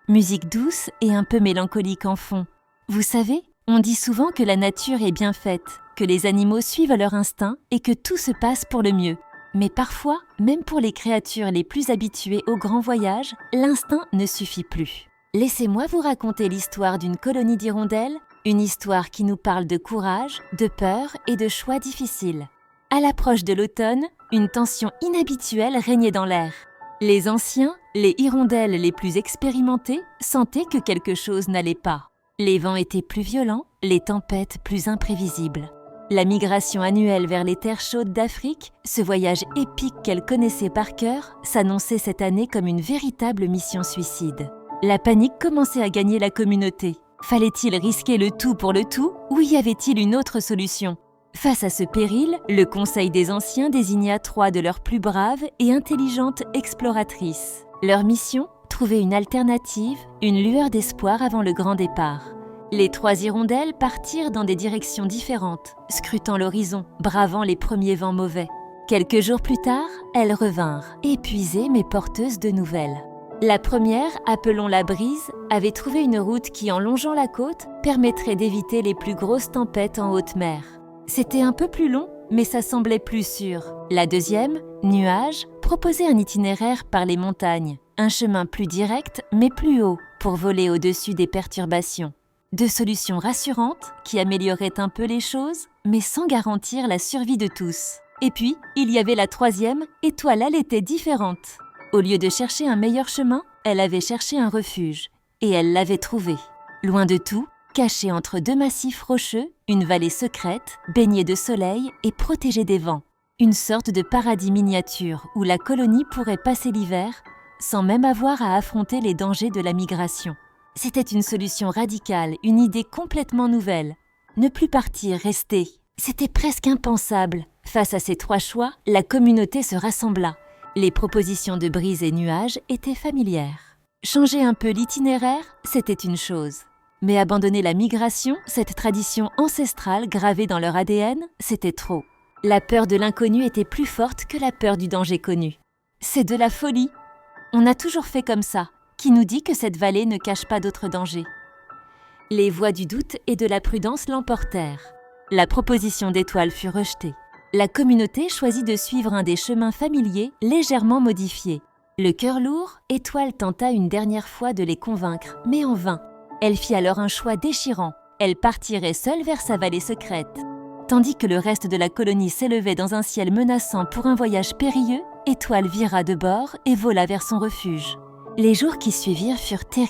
musique douce et un peu mélancolique en fond. Vous savez, on dit souvent que la nature est bien faite, que les animaux suivent leur instinct et que tout se passe pour le mieux. Mais parfois, même pour les créatures les plus habituées aux grands voyages, l'instinct ne suffit plus. Laissez-moi vous raconter l'histoire d'une colonie d'hirondelles, une histoire qui nous parle de courage, de peur et de choix difficiles. À l'approche de l'automne, une tension inhabituelle régnait dans l'air. Les anciens, les hirondelles les plus expérimentés, sentaient que quelque chose n'allait pas. Les vents étaient plus violents, les tempêtes plus imprévisibles. La migration annuelle vers les terres chaudes d'Afrique, ce voyage épique qu'elles connaissaient par cœur, s'annonçait cette année comme une véritable mission suicide. La panique commençait à gagner la communauté. Fallait-il risquer le tout pour le tout, ou y avait-il une autre solution ? Face à ce péril, le Conseil des Anciens désigna 3 de leurs plus braves et intelligentes exploratrices. Leur mission ? Trouver une alternative, une lueur d'espoir avant le grand départ. Les 3 hirondelles partirent dans des directions différentes, scrutant l'horizon, bravant les premiers vents mauvais. Quelques jours plus tard, elles revinrent, épuisées mais porteuses de nouvelles. La première, appelons-la Brise, avait trouvé une route qui, en longeant la côte, permettrait d'éviter les plus grosses tempêtes en haute mer. C'était un peu plus long, mais ça semblait plus sûr. La deuxième, Nuage, proposait un itinéraire par les montagnes, un chemin plus direct mais plus haut pour voler au-dessus des perturbations. 2 solutions rassurantes qui amélioraient un peu les choses, mais sans garantir la survie de tous. Et puis, il y avait la troisième, Étoile, elle était différente. Au lieu de chercher un meilleur chemin, elle avait cherché un refuge, et elle l'avait trouvé. Loin de tout, cachée entre 2 massifs rocheux, une vallée secrète, baignée de soleil et protégée des vents. Une sorte de paradis miniature où la colonie pourrait passer l'hiver sans même avoir à affronter les dangers de la migration. C'était une solution radicale, une idée complètement nouvelle. Ne plus partir, rester. C'était presque impensable. Face à ces 3 choix, la communauté se rassembla. Les propositions de Brise et Nuage étaient familières. Changer un peu l'itinéraire, c'était une chose. Mais abandonner la migration, cette tradition ancestrale gravée dans leur ADN, c'était trop. La peur de l'inconnu était plus forte que la peur du danger connu. C'est de la folie. On a toujours fait comme ça. Qui nous dit que cette vallée ne cache pas d'autres dangers ? Les voix du doute et de la prudence l'emportèrent. La proposition d'Étoile fut rejetée. La communauté choisit de suivre un des chemins familiers légèrement modifiés. Le cœur lourd, Étoile tenta une dernière fois de les convaincre, mais en vain. Elle fit alors un choix déchirant. Elle partirait seule vers sa vallée secrète. Tandis que le reste de la colonie s'élevait dans un ciel menaçant pour un voyage périlleux, Étoile vira de bord et vola vers son refuge. Les jours qui suivirent furent terribles.